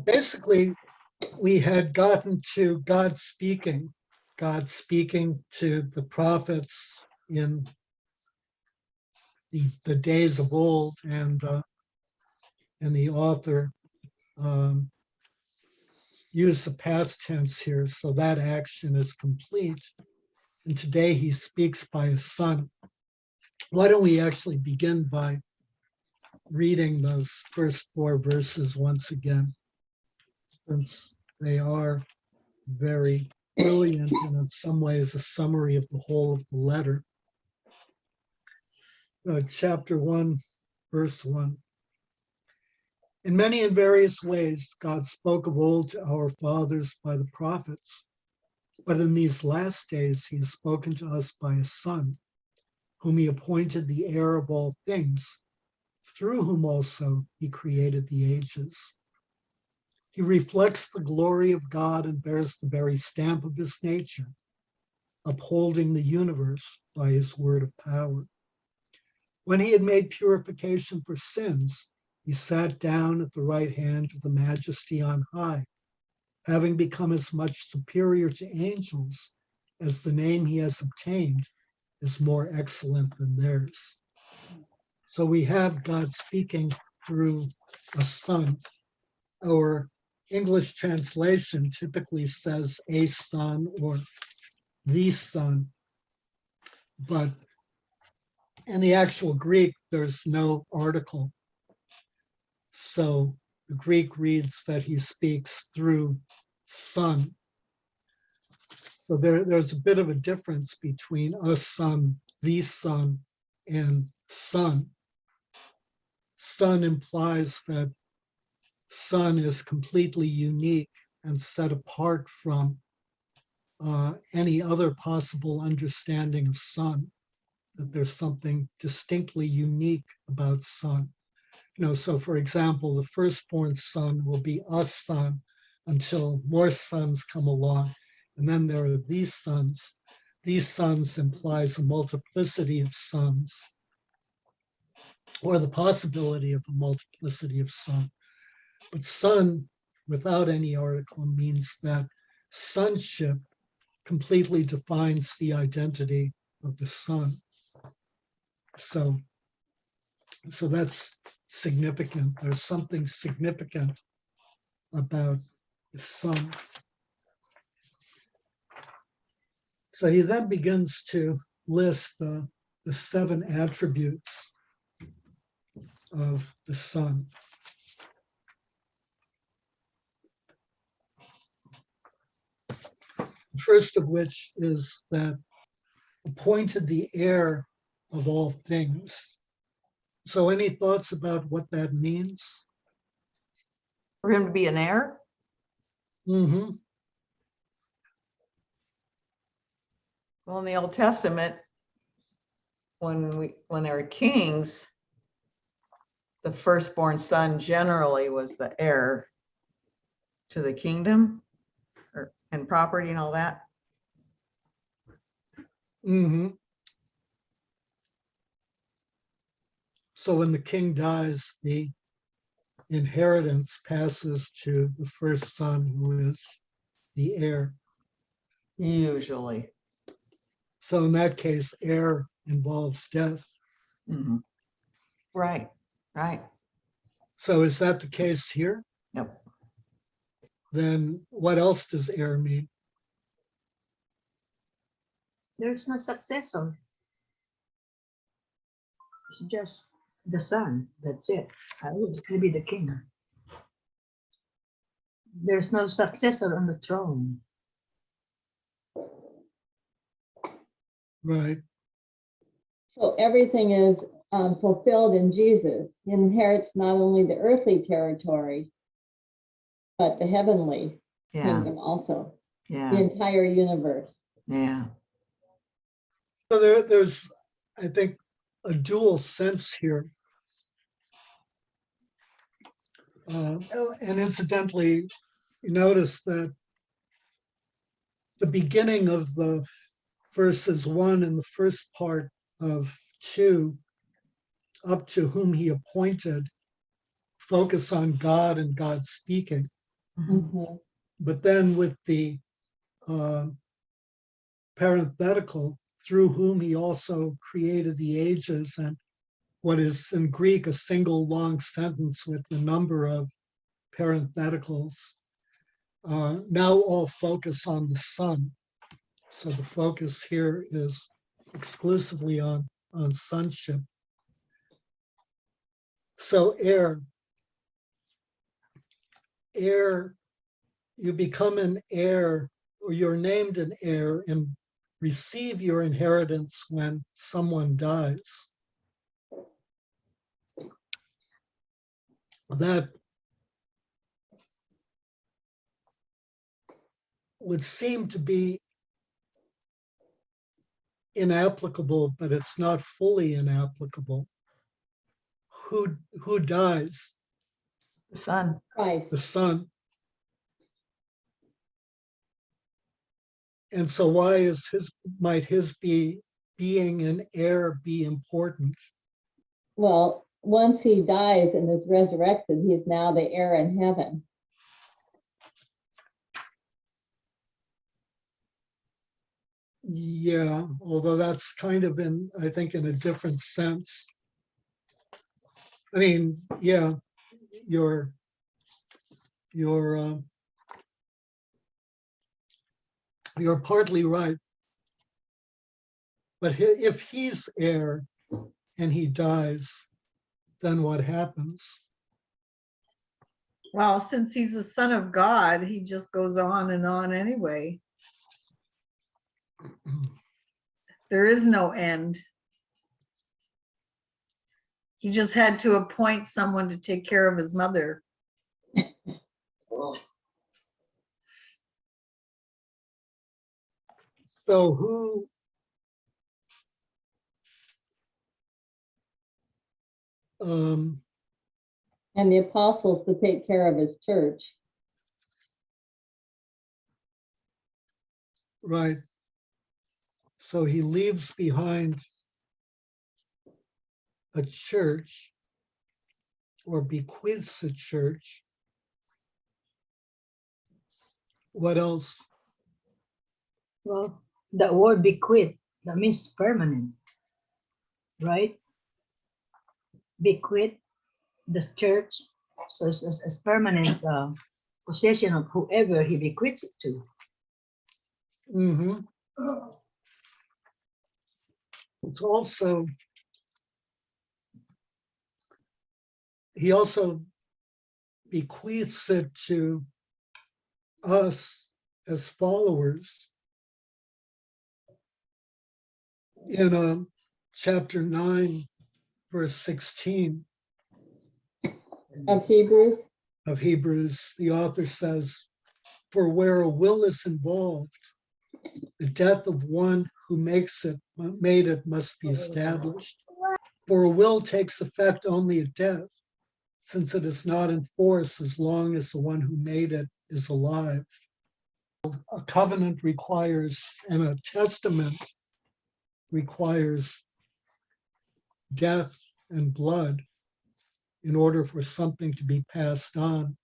Basically, we had gotten to God speaking to the prophets in the days of old, and the author used the past tense here, so that action is complete. And today he speaks by his son. Why don't we actually begin by reading those first 4 verses once again, since they are very brilliant and in some ways a summary of the whole of the letter. Chapter 1, verse 1. In many and various ways, God spoke of old to our fathers by the prophets, but in these last days, he has spoken to us by his Son, whom he appointed the heir of all things, through whom also he created the ages. He reflects the glory of God and bears the very stamp of his nature, upholding the universe by his word of power. When he had made purification for sins, he sat down at the right hand of the Majesty on high, having become as much superior to angels as the name he has obtained is more excellent than theirs. So we have God speaking through a son. Our English translation typically says a son or the son, but in the actual Greek, there's no article. So the Greek reads that he speaks through son. So there's a bit of a difference between a son, the son, and son. Son implies that son is completely unique and set apart from any other possible understanding of son, that there's something distinctly unique about son. So for example, the firstborn son will be a son until more sons come along. And then there are these sons. These sons implies a multiplicity of sons, or the possibility of a multiplicity of sons. But son, without any article, means that sonship completely defines the identity of the son. So that's significant. There's something significant about the son. So he then begins to list the 7 attributes of the son. The first of which is that appointed the heir of all things. So any thoughts about what that means? For him to be an heir? Mm-hmm. Well, in the Old Testament, when there were kings, the firstborn son generally was the heir to the kingdom and property and all that. Mm-hmm. So when the king dies, the inheritance passes to the first son, who is the heir. Usually. So in that case, heir involves death. Mm-hmm. Right. So is that the case here? Yep. Then what else does heir mean? There's no successor. It's just the son. That's it. It's going to be the king. There's no successor on the throne. Right. So everything is fulfilled in Jesus. He inherits not only the earthly territory, but the heavenly kingdom also. The entire universe. Yeah. So there's, I think, a dual sense here. And incidentally, you notice that the beginning of the verses 1 and the first part of 2, up to whom he appointed focus on God and God speaking. Mhm. But then with the parenthetical, through whom he also created the ages, and what is in Greek a single long sentence with a number of parentheticals. Now all focus on the Son. So the focus here is exclusively on sonship. So heir, you become an heir, or you're named an heir and receive your inheritance when someone dies. That would seem to be inapplicable, but it's not fully inapplicable. Who dies? The Son. Christ. The Son. And so why might his being an heir be important? Well, once he dies and is resurrected, he is now the heir in heaven. Yeah, although that's kind of I think in a different sense. I mean, yeah, you're partly right. But if he's heir and he dies, then what happens? Well, since he's the son of God, he just goes on and on anyway. There is no end. He just had to appoint someone to take care of his mother. So who And the apostles to take care of his church. right. So he leaves behind a church, or bequeaths a church. What else? Well, that word bequeath, that means permanent, right? Bequeath, the church, so it's permanent possession of whoever he bequeaths it to. Mm-hmm. It's also, he also bequeaths it to us as followers. In chapter 9, verse 16 Of Hebrews. of Hebrews, the author says, "For where a will is involved, the death of one who made it must be established. For a will takes effect only at death, since it is not in force as long as the one who made it is alive." A covenant requires, and a testament requires death and blood in order for something to be passed on.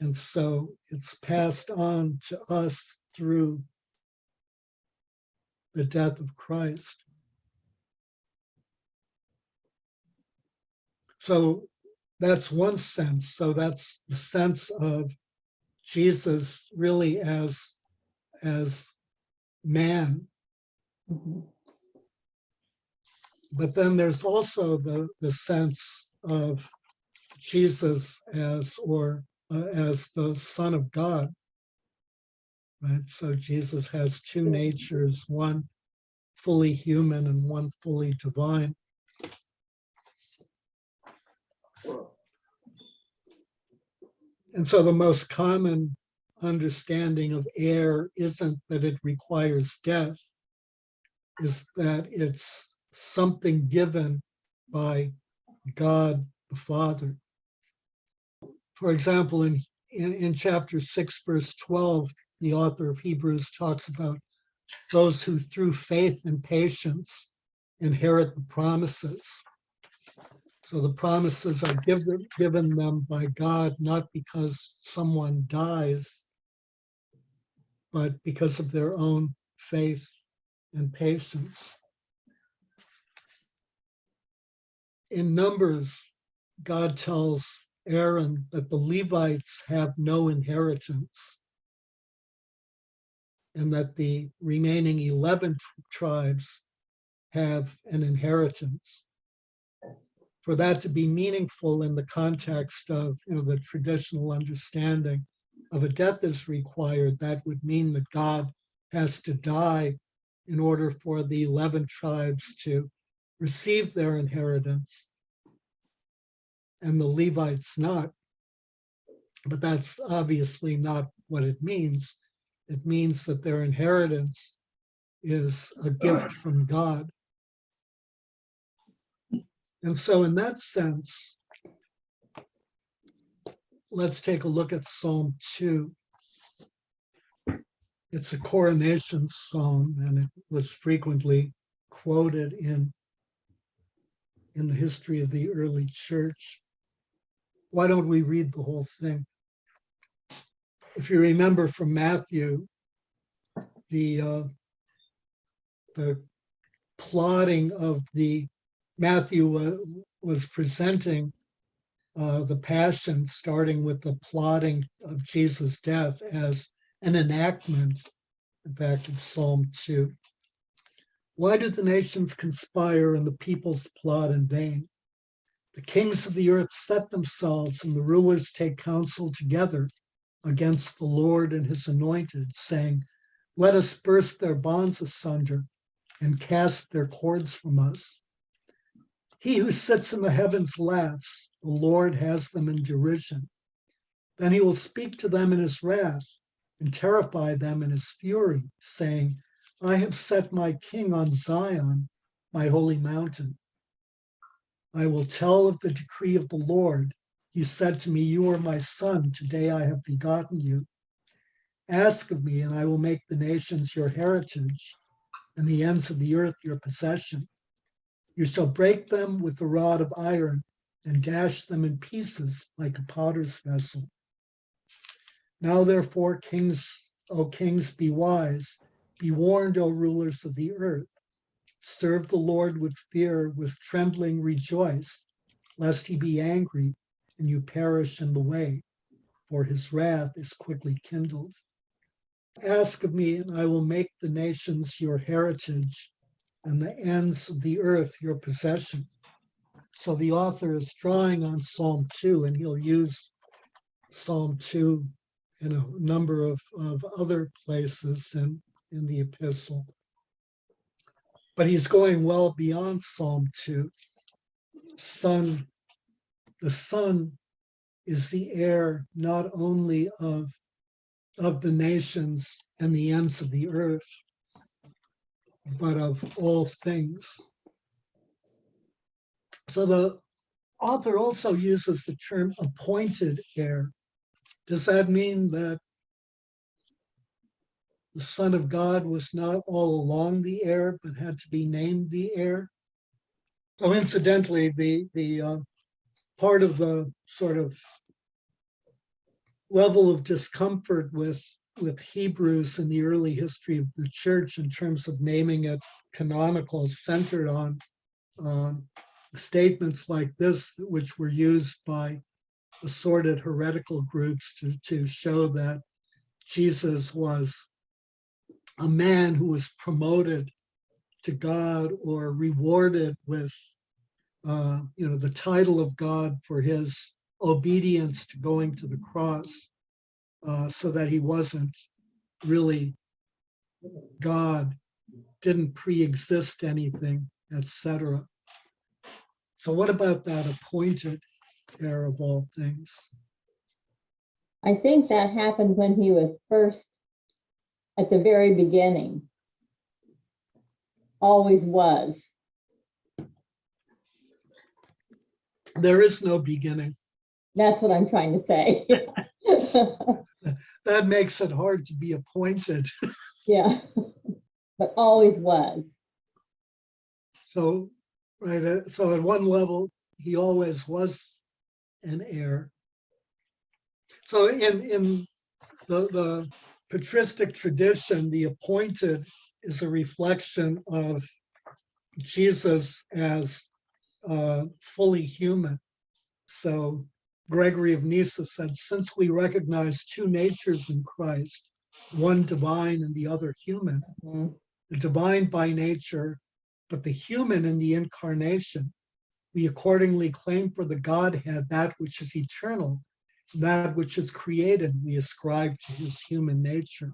And so it's passed on to us through the death of Christ. So that's one sense. So that's the sense of Jesus really as man. Mhm. But then there's also the sense of Jesus as the Son of God, right? So Jesus has two natures, one fully human and one fully divine. And so the most common understanding of heir isn't that it requires death, is that it's something given by God the Father. For example, in chapter 6, verse 12, the author of Hebrews talks about those who through faith and patience inherit the promises. So the promises are given them by God, not because someone dies, but because of their own faith and patience. In Numbers, God tells Aaron that the Levites have no inheritance and that the remaining 11 tribes have an inheritance. For that to be meaningful in the context of the traditional understanding of a death is required, that would mean that God has to die in order for the 11 tribes to receive their inheritance and the Levites not. But that's obviously not what it means. It means that their inheritance is a gift from God. And so in that sense, let's take a look at Psalm 2. It's a coronation psalm, and it was frequently quoted in the history of the early church. Why don't we read the whole thing? If you remember from Matthew, the plotting of Matthew was presenting the Passion, starting with the plotting of Jesus' death as an enactment, in fact, of Psalm 2. Why do the nations conspire and the peoples plot in vain? The kings of the earth set themselves and the rulers take counsel together against the Lord and his anointed, saying, let us burst their bonds asunder and cast their cords from us. He who sits in the heavens laughs, the Lord has them in derision. Then he will speak to them in his wrath and terrify them in his fury, saying, I have set my king on Zion, my holy mountain. I will tell of the decree of the Lord. He said to me, you are my son, today I have begotten you. Ask of me, and I will make the nations your heritage, and the ends of the earth your possession. You shall break them with the rod of iron, and dash them in pieces like a potter's vessel. Now therefore, kings, O kings, be wise. Be warned, O rulers of the earth. Serve the Lord with fear, with trembling rejoice, lest he be angry and you perish in the way, for his wrath is quickly kindled. Ask of me, and I will make the nations your heritage, and the ends of the earth your possession. So the author is drawing on Psalm 2, and he'll use Psalm 2 in a number of other places in the epistle. But he's going well beyond Psalm 2. The Son is the heir not only of the nations and the ends of the earth, but of all things. So the author also uses the term appointed heir. Does that mean that the Son of God was not all along the heir, but had to be named the heir? So incidentally, the part of the sort of level of discomfort with Hebrews in the early history of the church in terms of naming it canonical centered on statements like this, which were used by assorted heretical groups to show that Jesus was a man who was promoted to God or rewarded with the title of God for his obedience to going to the cross, so that he wasn't really God, didn't pre-exist anything, etc. So what about that appointed heir of all things? I think that happened when he was first at the very beginning. Always was. There is no beginning. That's what I'm trying to say. That makes it hard to be appointed. Yeah, but always was. So, right. So at one level, he always was an heir. So in the patristic tradition, the appointed is a reflection of Jesus as fully human. So Gregory of Nyssa said, since we recognize two natures in Christ, one divine and the other human, Mhm. the divine by nature, but the human in the incarnation, we accordingly claim for the Godhead that which is eternal, that which is created, we ascribe to his human nature.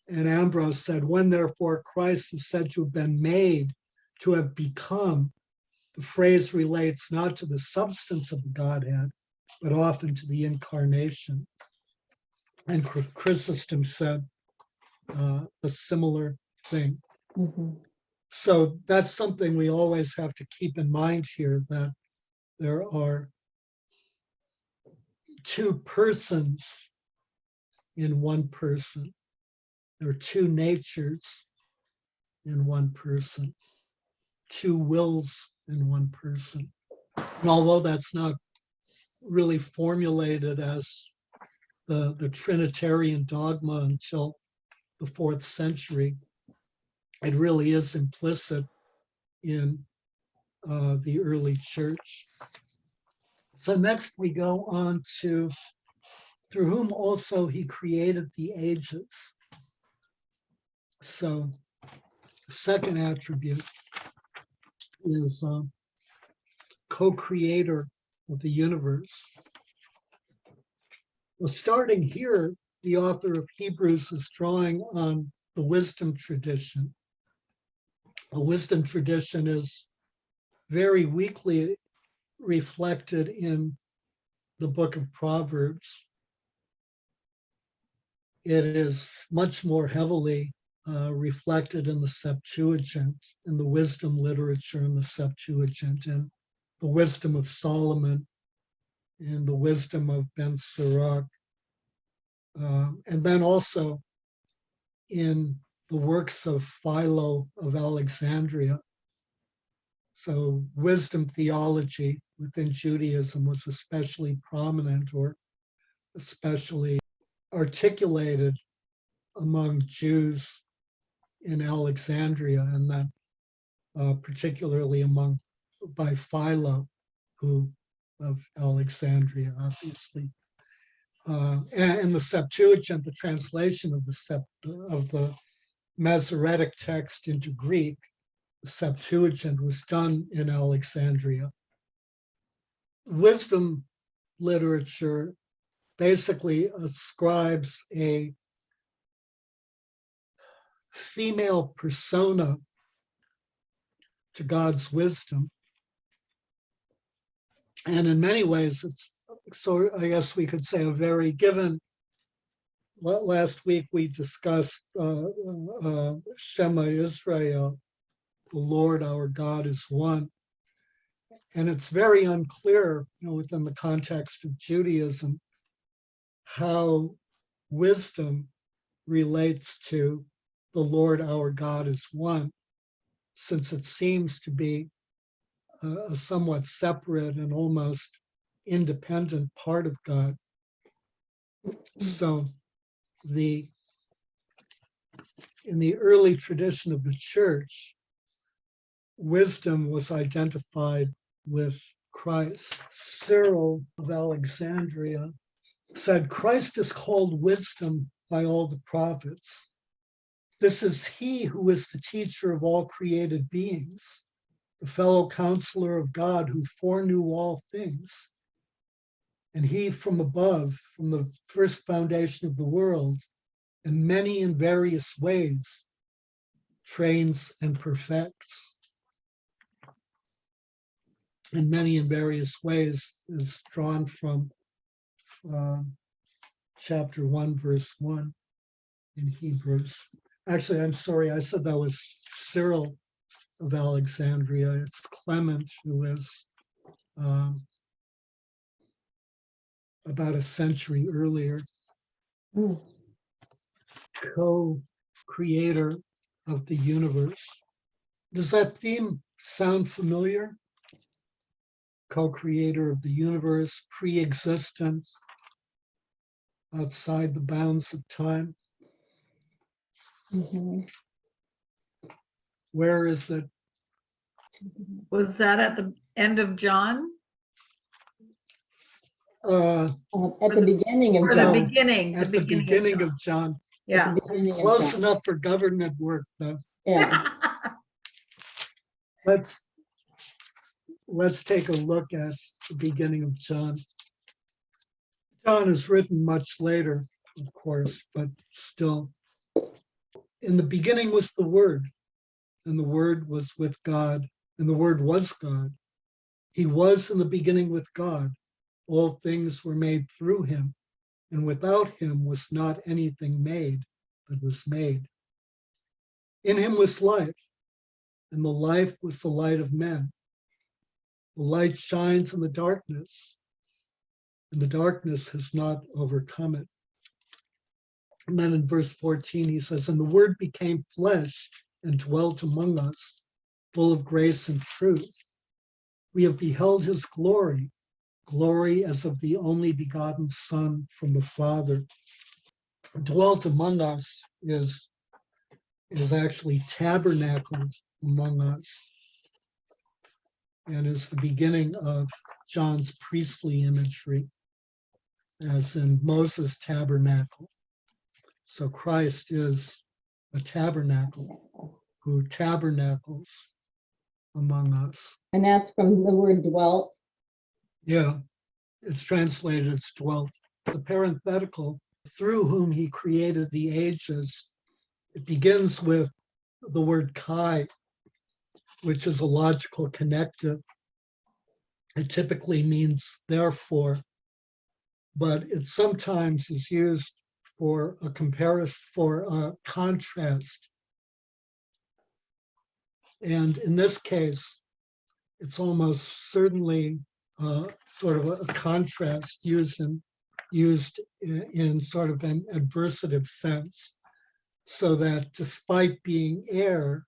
And Ambrose said, when therefore Christ is said to have been made, to have become, the phrase relates not to the substance of the Godhead, but often to the incarnation. And Chrysostom said a similar thing. Mhm. So that's something we always have to keep in mind here, that there are two persons in one person. There are two natures in one person, two wills in one person. And although that's not really formulated as the Trinitarian dogma until the 4th century, it really is implicit in the early church. So next we go on to, through whom also he created the ages. So the second attribute is co-creator of the universe. Well, starting here, the author of Hebrews is drawing on the wisdom tradition. The wisdom tradition is very weakly reflected in the book of Proverbs. It is much more heavily reflected in the Septuagint, in the wisdom literature in the Septuagint, and the wisdom of Solomon, and the wisdom of Ben Sirach, and then also in the works of Philo of Alexandria. So wisdom theology within Judaism was especially prominent or especially articulated among Jews in Alexandria, and then particularly by Philo, who of Alexandria, obviously. And the Septuagint, the translation of the Masoretic text into Greek, the Septuagint was done in Alexandria. Wisdom literature basically ascribes a female persona to God's wisdom. And in many ways, it's, so I guess we could say, a very given. Last week we discussed Shema Israel, the Lord our God is one. And it's very unclear, within the context of Judaism, how wisdom relates to the Lord our God is one, since it seems to be a somewhat separate and almost independent part of God. So in the early tradition of the church, wisdom was identified with Christ. Cyril of Alexandria said, Christ is called wisdom by all the prophets. This is he who is the teacher of all created beings, the fellow counselor of God who foreknew all things. And he from above, from the first foundation of the world, in many and various ways, trains and perfects. In many and various ways is drawn from chapter 1, verse 1 in Hebrews. Actually, I'm sorry, I said that was Cyril of Alexandria. It's Clement, who is about a century earlier, Mm. co-creator of the universe. Does that theme sound familiar? co-creator of the universe, pre-existent, outside the bounds of time. Mhm. Where is it? Was that at the end of John? At the beginning of Or the No, John. beginning? At the beginning John. of John. Yeah. At the beginning of Close John. enough for government work, though. Yeah. Let's take a look at the beginning of John. John is written much later, of course, but still. In the beginning was the Word, and the Word was with God, and the Word was God. He was in the beginning with God. All things were made through him, and without him was not anything made that was made. In him was life, and the life was the light of men. The light shines in the darkness, and the darkness has not overcome it. And then in verse 14, he says, and the Word became flesh and dwelt among us, full of grace and truth. We have beheld his glory, glory as of the only begotten Son from the Father. Dwelt among us is actually tabernacled among us, and is the beginning of John's priestly imagery, as in Moses' tabernacle. So Christ is a tabernacle who tabernacles among us. And that's from the word dwelt. Yeah, it's translated as dwelt. The parenthetical, through whom he created the ages, it begins with the word kai, which is a logical connective. It typically means therefore, but it sometimes is used for a comparison, for a contrast. And in this case, it's almost certainly sort of a contrast used in sort of an adversative sense, so that despite being heir,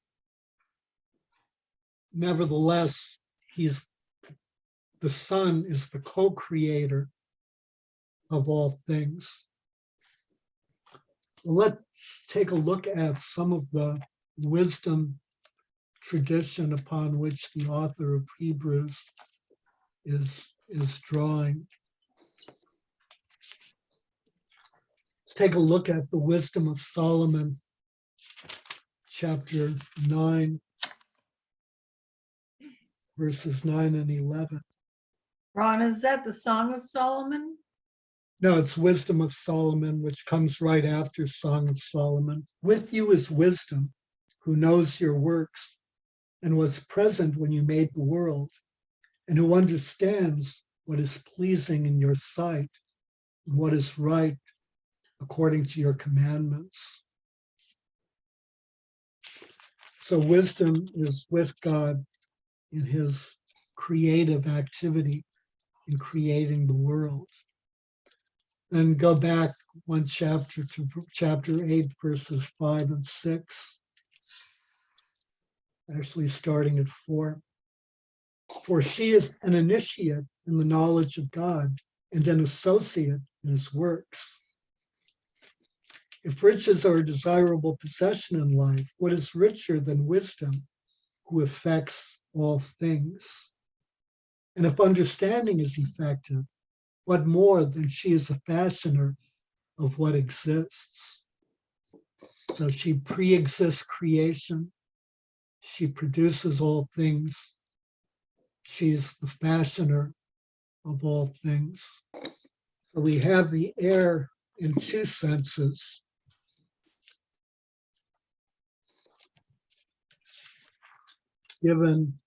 nevertheless, the Son is the co-creator of all things. Let's take a look at some of the wisdom tradition upon which the author of Hebrews is drawing. Let's take a look at the wisdom of Solomon, chapter 9, verses 9 and 11. Ron, is that the Song of Solomon? No, it's Wisdom of Solomon, which comes right after Song of Solomon. With you is wisdom, who knows your works and was present when you made the world, and who understands what is pleasing in your sight and what is right according to your commandments. So wisdom is with God in his creative activity in creating the world. Then go back one chapter to chapter 8, verses 5 and 6. Actually starting at 4. For she is an initiate in the knowledge of God and an associate in his works. If riches are a desirable possession in life, what is richer than wisdom, who affects all things? And if understanding is effective, what more than she is a fashioner of what exists? So she pre-exists creation. She produces all things. She's the fashioner of all things. So we have the heir in two senses. Given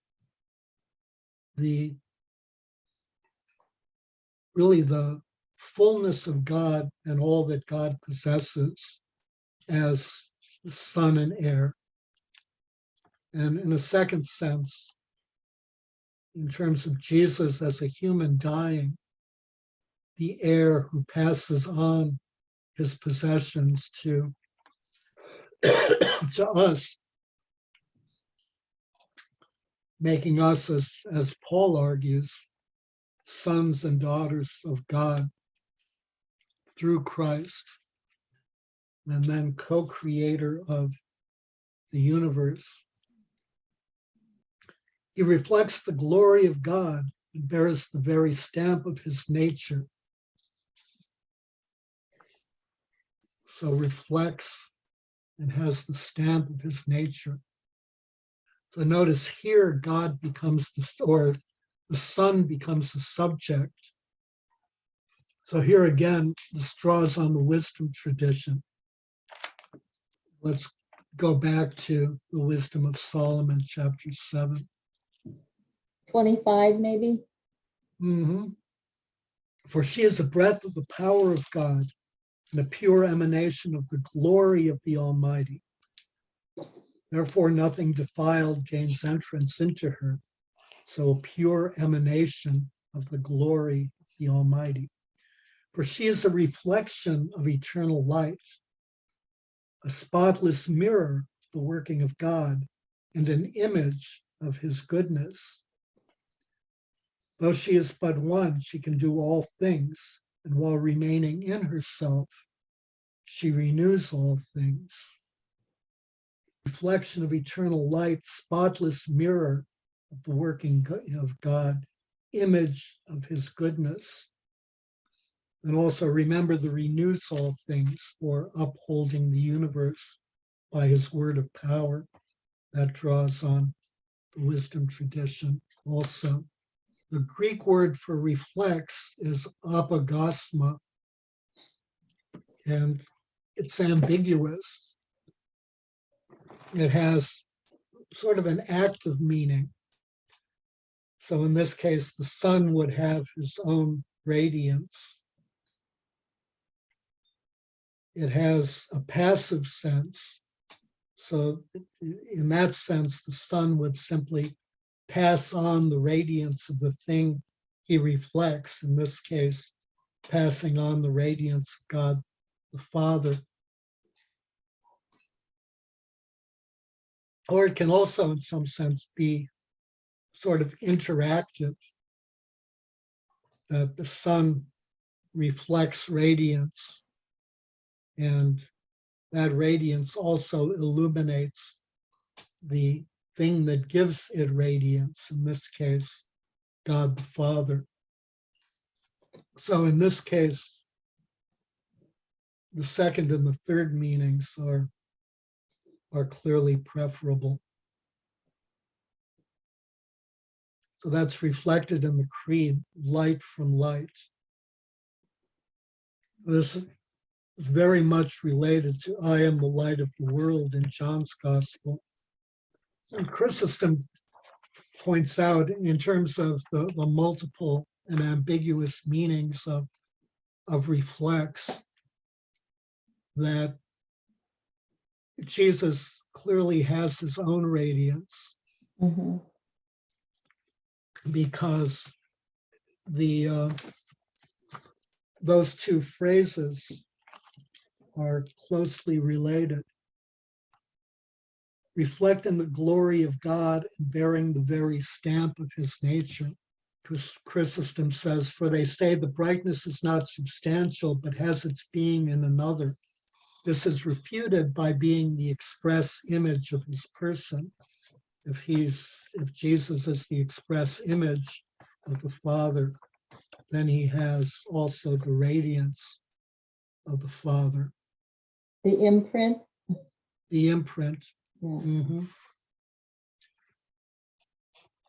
really the fullness of God and all that God possesses as son and heir. And in a second sense, in terms of Jesus as a human dying, the heir who passes on his possessions to us, making us, as Paul argues, sons and daughters of God through Christ, and then co-creator of the universe. He reflects the glory of God and bears the very stamp of his nature. So reflects and has the stamp of his nature. So notice here, God becomes or the Son becomes the subject. So here again, this draws on the wisdom tradition. Let's go back to the Wisdom of Solomon, chapter 7. 25 maybe? Mhm. For she is the breath of the power of God and a pure emanation of the glory of the Almighty. Therefore, nothing defiled gains entrance into her. So a pure emanation of the glory of the Almighty. For she is a reflection of eternal light, a spotless mirror of the working of God, and an image of his goodness. Though she is but one, she can do all things, and while remaining in herself, she renews all things. Reflection of eternal light, spotless mirror of the working of God, image of his goodness. And also remember the renews all things for upholding the universe by his word of power. That draws on the wisdom tradition also. The Greek word for reflects is apogasma, and it's ambiguous. It has sort of an active meaning. So in this case, the sun would have his own radiance. It has a passive sense. So in that sense, the sun would simply pass on the radiance of the thing he reflects, in this case, passing on the radiance of God the Father. Or it can also, in some sense, be sort of interactive, that the sun reflects radiance, and that radiance also illuminates the thing that gives it radiance, in this case, God the Father. So in this case, the second and the third meanings are clearly preferable. So that's reflected in the creed, light from light. This is very much related to I am the light of the world in John's gospel. And Chrysostom points out, in terms of the multiple and ambiguous meanings of reflects, that Jesus clearly has his own radiance, Mhm. because those two phrases are closely related. Reflecting the glory of God and bearing the very stamp of his nature. Chrysostom says, for they say the brightness is not substantial, but has its being in another. This is refuted by being the express image of his person. If Jesus is the express image of the Father, then he has also the radiance of the Father. The imprint. The imprint. Yeah. Mhm.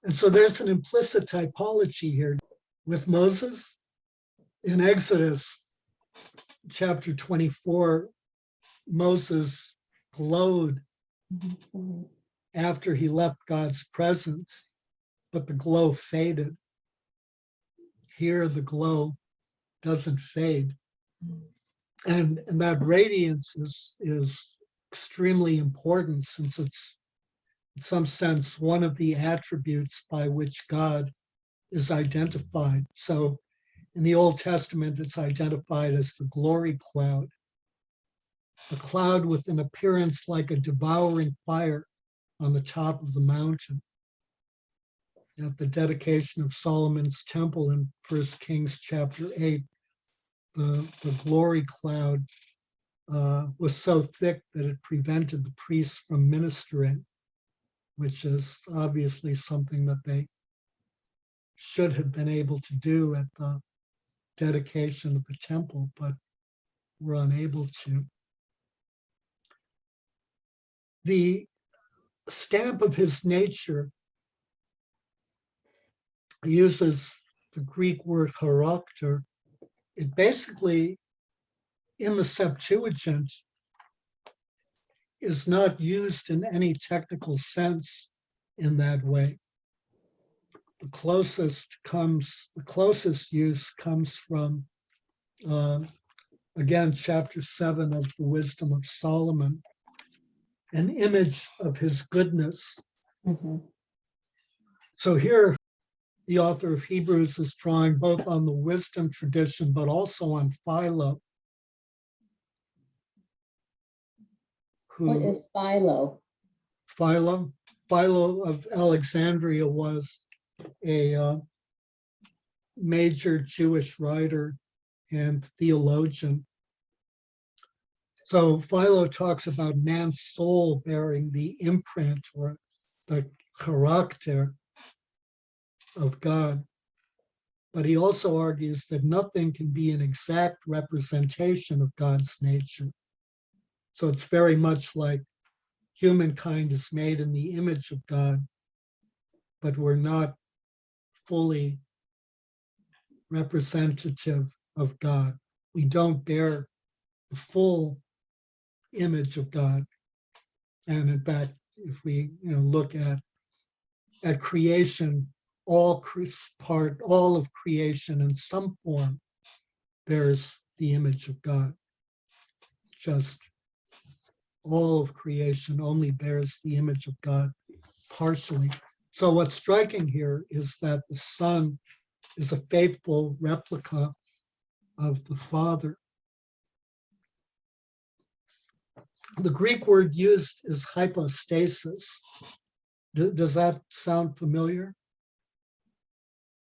And so there's an implicit typology here with Moses. In Exodus chapter 24, Moses glowed Mhm. after he left God's presence, but the glow faded. Here, the glow doesn't fade. And that radiance is extremely important, since it's, in some sense, one of the attributes by which God is identified. So in the Old Testament, it's identified as the glory cloud, a cloud with an appearance like a devouring fire on the top of the mountain. at the dedication of Solomon's temple in 1 Kings chapter 8, the glory cloud was so thick that it prevented the priests from ministering, which is obviously something that they should have been able to do at the dedication of the temple, but were unable to. The stamp of his nature uses the Greek word character. It basically, in the Septuagint, is not used in any technical sense in that way. The closest use comes from, again, chapter 7 of the Wisdom of Solomon, an image of his goodness. Mhm. So here, the author of Hebrews is drawing both on the wisdom tradition, but also on Philo, What is Philo? Philo of Alexandria was a major Jewish writer and theologian. So Philo talks about man's soul bearing the imprint or the character of God. But he also argues that nothing can be an exact representation of God's nature. So it's very much like humankind is made in the image of God, but we're not fully representative of God. We don't bear the full image of God. And in fact, if we look at creation, all of creation in some form bears the image of God. Just all of creation only bears the image of God partially. So what's striking here is that the Son is a faithful replica of the Father. The Greek word used is hypostasis. Does that sound familiar?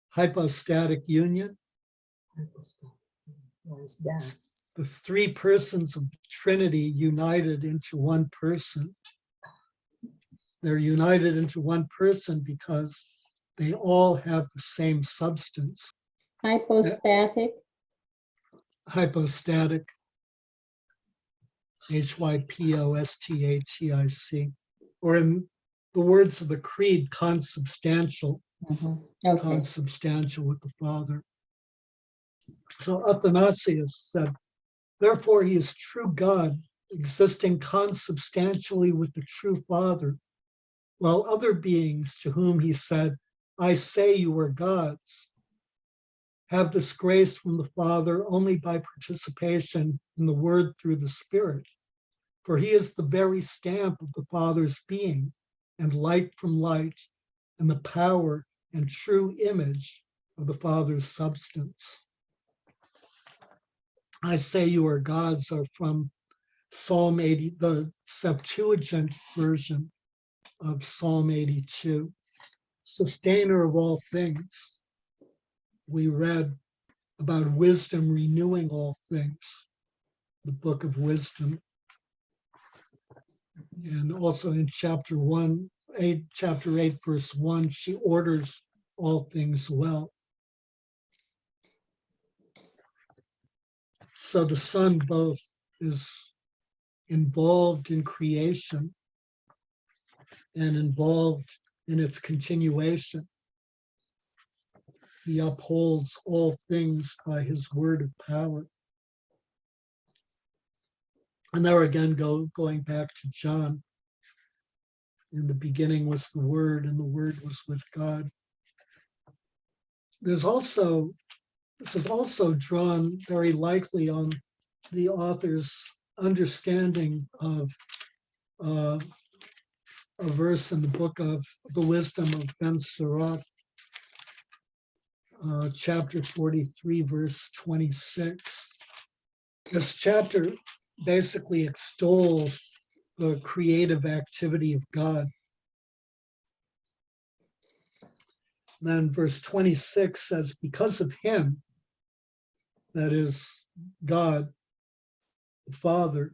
Hypostatic union. What is that? The three persons of the Trinity united into one person. They're united into one person because they all have the same substance. Hypostatic? Hypostatic. Hypostatic. Or in the words of the Creed, consubstantial. Mhm. Okay. Consubstantial with the Father. So Athanasius said, therefore he is true God, existing consubstantially with the true Father, while other beings to whom he said, I say you are gods, have this grace from the Father only by participation in the Word through the Spirit. For he is the very stamp of the Father's being, and light from light, and the power and true image of the Father's substance. I say you are gods are from Psalm 80, the Septuagint version of Psalm 82. Sustainer of all things. We read about wisdom renewing all things, the book of wisdom. And also in chapter 8, verse 1, she orders all things well. So the Son both is involved in creation and involved in its continuation. He upholds all things by his word of power. And there again, going back to John, in the beginning was the Word, and the Word was with God. This is also drawn very likely on the author's understanding of a verse in the book of the Wisdom of Ben Sirach, chapter 43, verse 26. This chapter basically extols the creative activity of God. Then verse 26 says, because of him, that is God, the Father,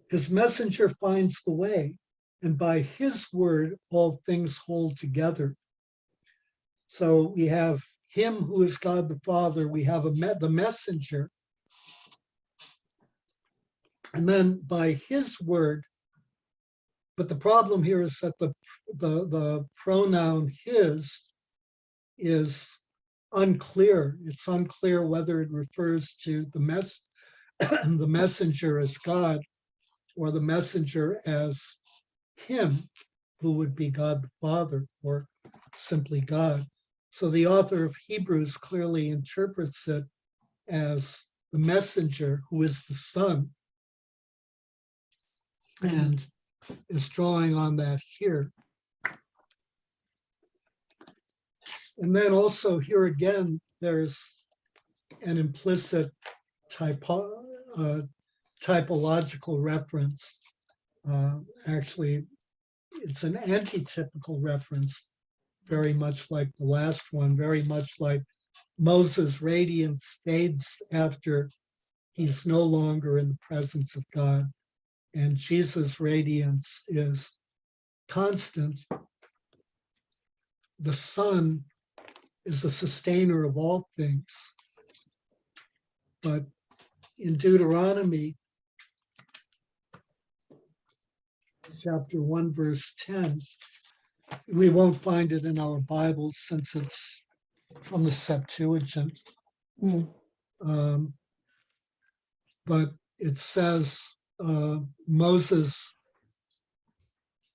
his messenger finds the way, and by his word, all things hold together. So we have him who is God the Father, we have the messenger, and then by his word. But the problem here is that the pronoun his is unclear. It's unclear whether it refers to the messenger as God or the messenger as him, who would be God the Father or simply God. So the author of Hebrews clearly interprets it as the messenger who is the Son, and is drawing on that here. And then also here again, there's an implicit typological reference. Actually, it's an antitypical reference, very much like the last one, very much like Moses' radiance fades after he's no longer in the presence of God, and Jesus' radiance is constant. The Son is the sustainer of all things. But in Deuteronomy, chapter 1, verse 10, we won't find it in our Bibles since it's from the Septuagint. But it says Moses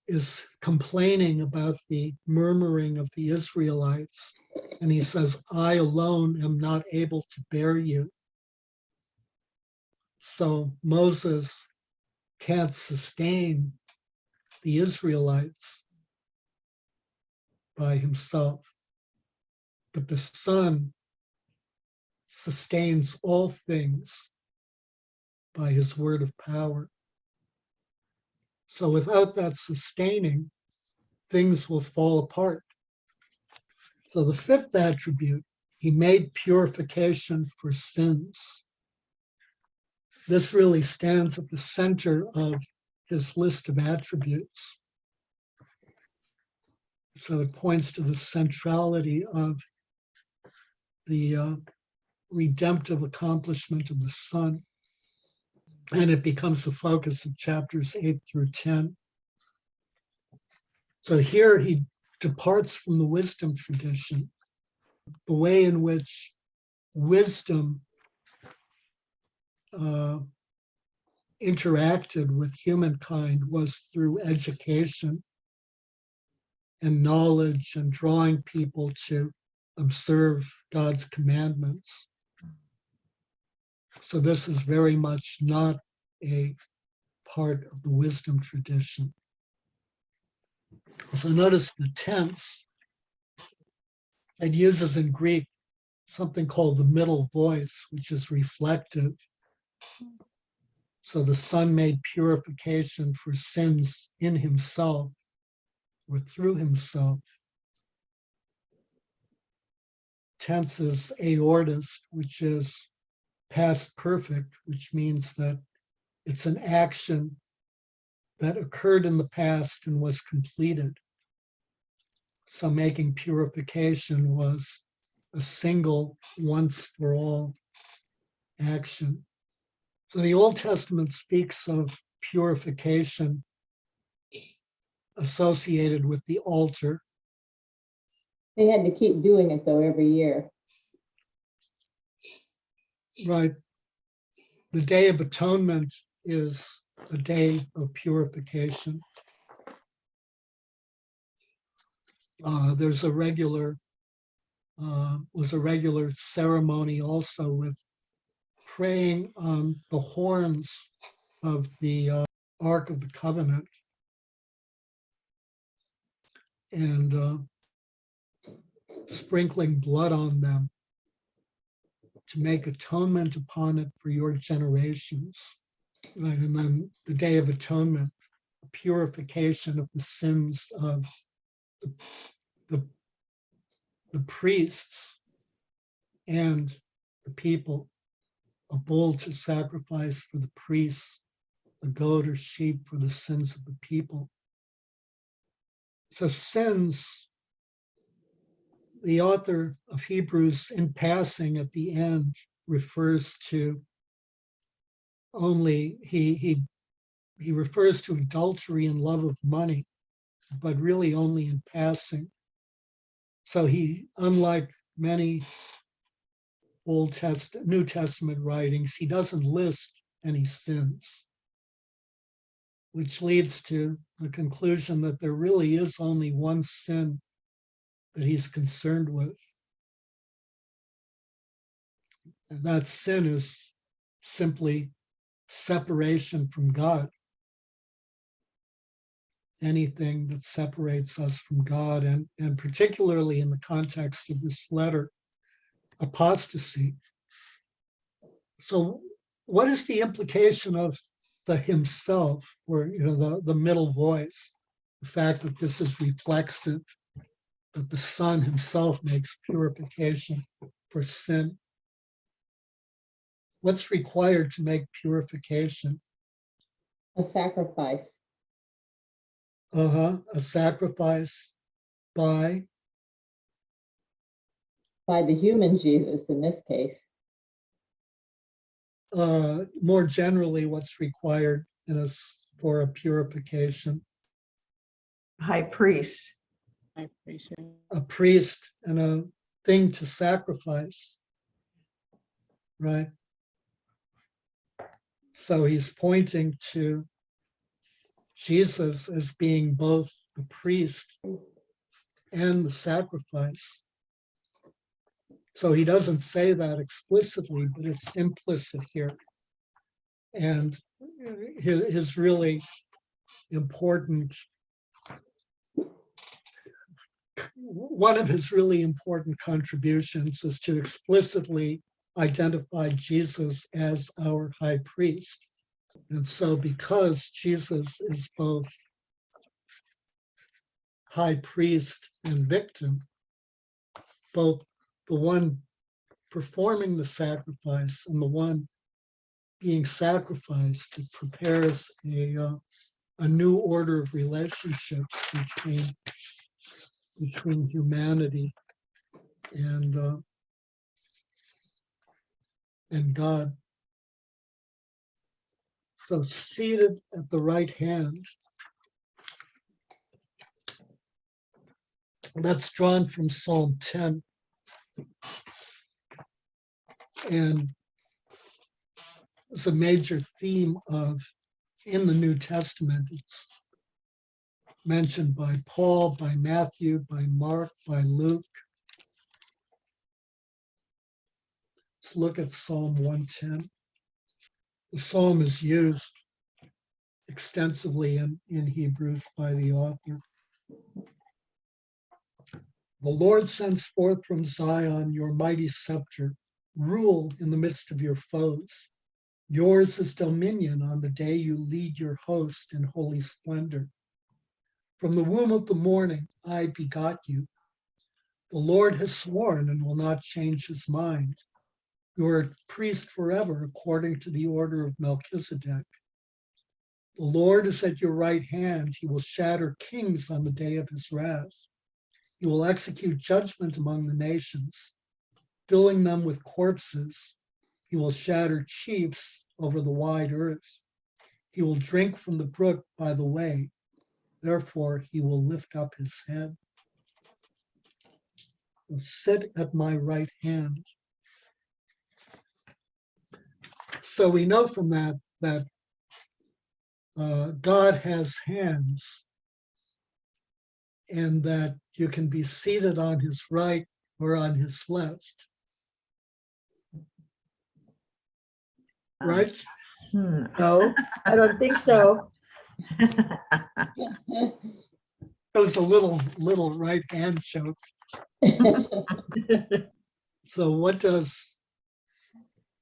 is complaining about the murmuring of the Israelites. And he says, I alone am not able to bear you. So Moses can't sustain the Israelites by himself. But the Son sustains all things by his word of power. So without that sustaining, things will fall apart. So the fifth attribute, he made purification for sins. This really stands at the center of his list of attributes. So it points to the centrality of the redemptive accomplishment of the Son. And it becomes the focus of chapters 8 through 10. So here he departs from the wisdom tradition, the way in which wisdom interacted with humankind was through education and knowledge and drawing people to observe God's commandments. So this is very much not a part of the wisdom tradition. So notice the tense. It uses in Greek something called the middle voice, which is reflective. So the Son made purification for sins in himself or through himself. Tense is aorist, which is past perfect, which means that it's an action that occurred in the past and was completed. So making purification was a single, once for all action. So the Old Testament speaks of purification associated with the altar. They had to keep doing it though every year. Right. The Day of Atonement is a day of purification. There's a regular ceremony also with praying on the horns of the Ark of the Covenant and sprinkling blood on them to make atonement upon it for your generations. Right, and then the Day of Atonement, purification of the sins of the the priests and the people, a bull to sacrifice for the priests, a goat or sheep for the sins of the people. So sins, the author of Hebrews in passing at the end refers to only, he refers to adultery and love of money, but really only in passing. So he, unlike many New Testament writings, he doesn't list any sins, which leads to the conclusion that there really is only one sin that he's concerned with. And that sin is simply separation from God. Anything that separates us from God, and particularly in the context of this letter, apostasy. So what is the implication of the himself, or the middle voice, the fact that this is reflexive, that the Son himself makes purification for sin? What's required to make purification? A sacrifice. A sacrifice by The human Jesus in this case. more generally, what's required for a purification? High priest. A priest and a thing to sacrifice, right? So he's pointing to Jesus as being both the priest and the sacrifice. So he doesn't say that explicitly, but it's implicit here. And his really important, one of his really important contributions is to explicitly identify Jesus as our high priest. And so because Jesus is both high priest and victim, both the one performing the sacrifice and the one being sacrificed, it prepares a new order of relationships between humanity and God. So seated at the right hand, that's drawn from Psalm 10. And it's a major theme in the New Testament. It's mentioned by Paul, by Matthew, by Mark, by Luke. Let's look at Psalm 110. The psalm is used extensively in Hebrews by the author. The Lord sends forth from Zion your mighty scepter. Rule in the midst of your foes. Yours is dominion on the day you lead your host in holy splendor. From the womb of the morning, I begot you. The Lord has sworn and will not change his mind. You are a priest forever, according to the order of Melchizedek. The Lord is at your right hand. He will shatter kings on the day of his wrath. He will execute judgment among the nations, filling them with corpses. He will shatter chiefs over the wide earth. He will drink from the brook by the way. Therefore, he will lift up his head. Will sit at my right hand. So we know from that God has hands, and that you can be seated on his right or on his left. Right? No, I don't think so. That was a little right hand joke. So what does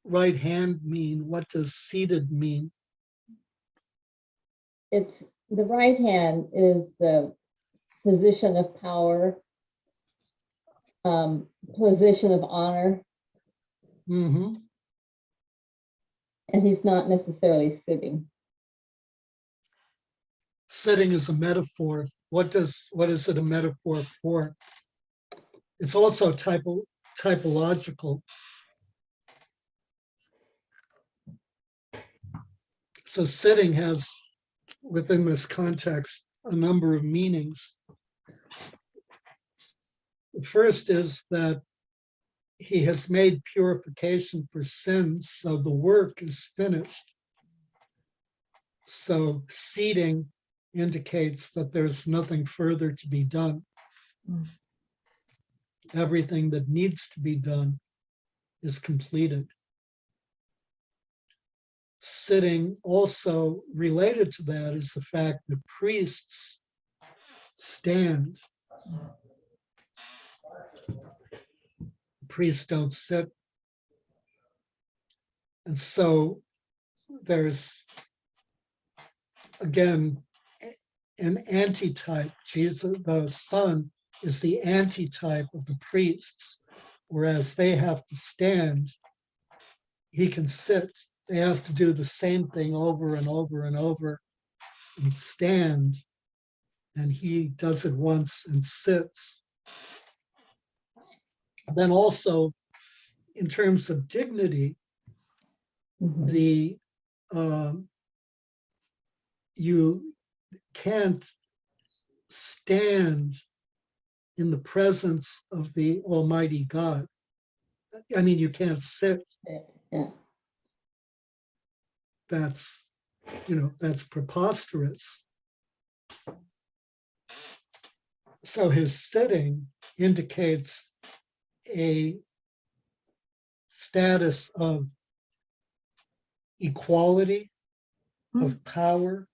right hand mean? What does seated mean? It's the right hand is the position of power position of honor, Mm-hmm. and he's not necessarily sitting. Sitting is a metaphor. What is it a metaphor for? It's also typological. So sitting has, within this context, a number of meanings. The first is that he has made purification for sins, so the work is finished. So seating indicates that there's nothing further to be done. Everything that needs to be done is completed. Sitting, also related to that, is the fact that priests stand. Priests don't sit. And so there's, again, an antitype. Jesus, the Son, is the antitype of the priests, whereas they have to stand, he can sit. They have to do the same thing over and over and over and stand, and he does it once and sits. Then also, in terms of dignity, Mhm. You can't stand in the presence of the Almighty God. I mean, you can't sit. Yeah. That's preposterous. So his sitting indicates a status of equality, of power,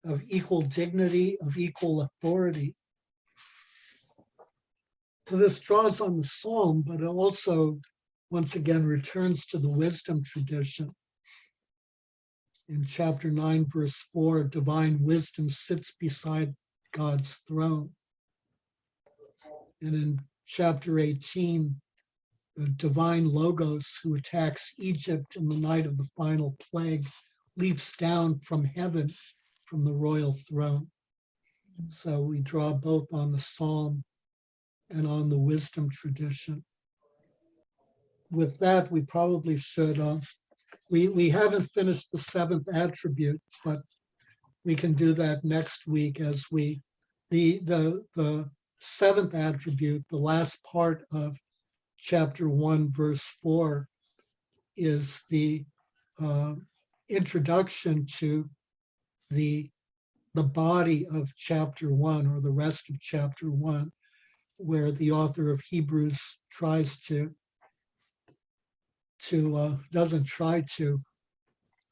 of equal dignity, of equal authority. So this draws on the Psalm, but it also, once again, returns to the wisdom tradition. In chapter 9, verse 4, divine wisdom sits beside God's throne. And in chapter 18, the divine Logos, who attacks Egypt in the night of the final plague, leaps down from heaven, from the royal throne. So we draw both on the Psalm and on the wisdom tradition. With that, we probably should, we haven't finished the seventh attribute, but we can do that next week as the seventh attribute, the last part of chapter 1, verse 4, is the introduction to the body of chapter 1, or the rest of chapter 1, where the author of Hebrews tries to doesn't try to,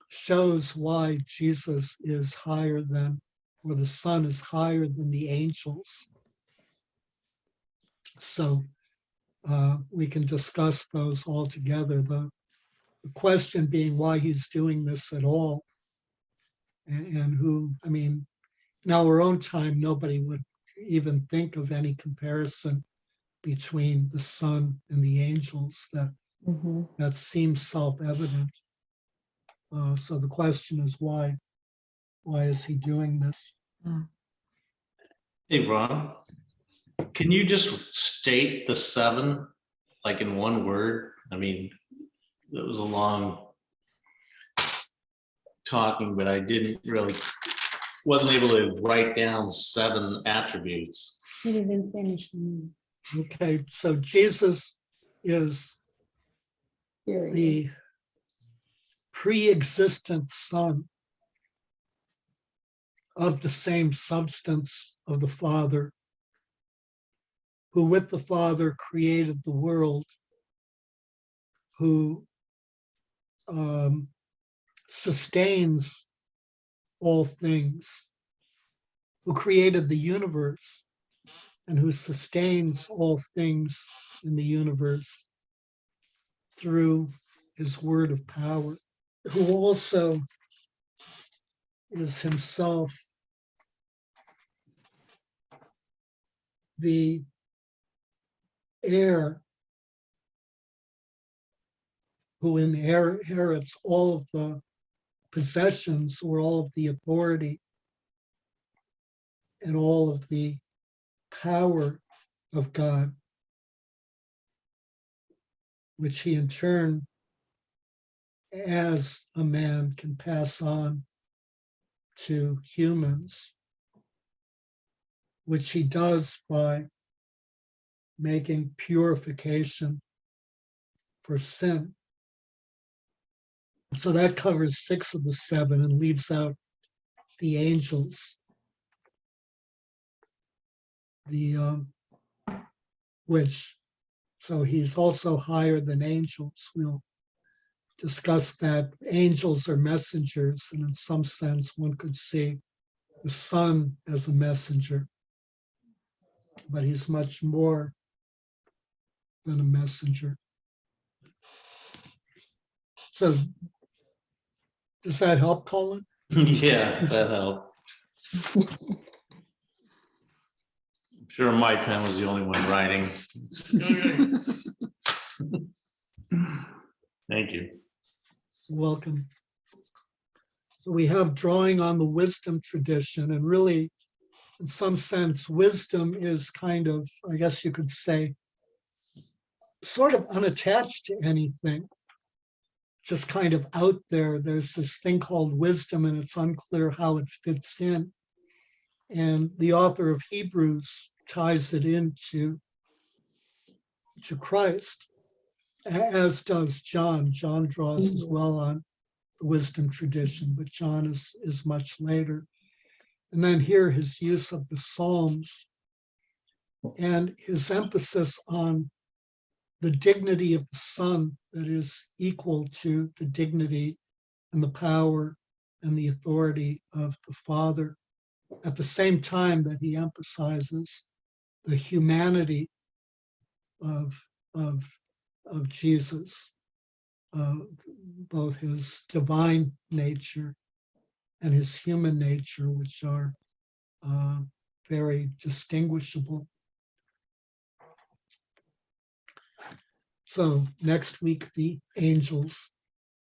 shows why Jesus is higher than, or the Son is higher than the angels. So we can discuss those all together. The question being why he's doing this at all, and who, I mean, in our own time, nobody would even think of any comparison between the Son and the angels. That seems self-evident. So the question is why? Why is he doing this? Hey, Ron, can you just state the 7, like in one word? I mean, that was a long talking, but I wasn't able to write down 7 attributes. He didn't finish. Okay, so Jesus is Period. the pre-existent Son of the same substance of the Father, who with the Father created the world, who sustains all things, who created the universe, and who sustains all things in the universe through his word of power, who also is himself the heir who inherits all of the possessions or all of the authority and all of the power of God, which he in turn, as a man, can pass on to humans, which he does by making purification for sin. So that covers 6 of the 7 and leaves out the angels. So he's also higher than angels. We'll discuss that angels are messengers, and in some sense, one could see the Son as a messenger, but he's much more than a messenger. So does that help, Colin? Yeah, that helped. I'm sure my pen was the only one writing. Thank you. Welcome. So we have drawing on the wisdom tradition, and really, in some sense, wisdom is kind of, I guess you could say, sort of unattached to anything, just kind of out there. There's this thing called wisdom, and it's unclear how it fits in. And the author of Hebrews ties it into Christ, as does John. John draws as well on the wisdom tradition, but John is much later. And then here his use of the Psalms and his emphasis on the dignity of the Son that is equal to the dignity and the power and the authority of the Father, at the same time that he emphasizes the humanity of Jesus, both his divine nature and his human nature, which are very distinguishable. So next week, the angels.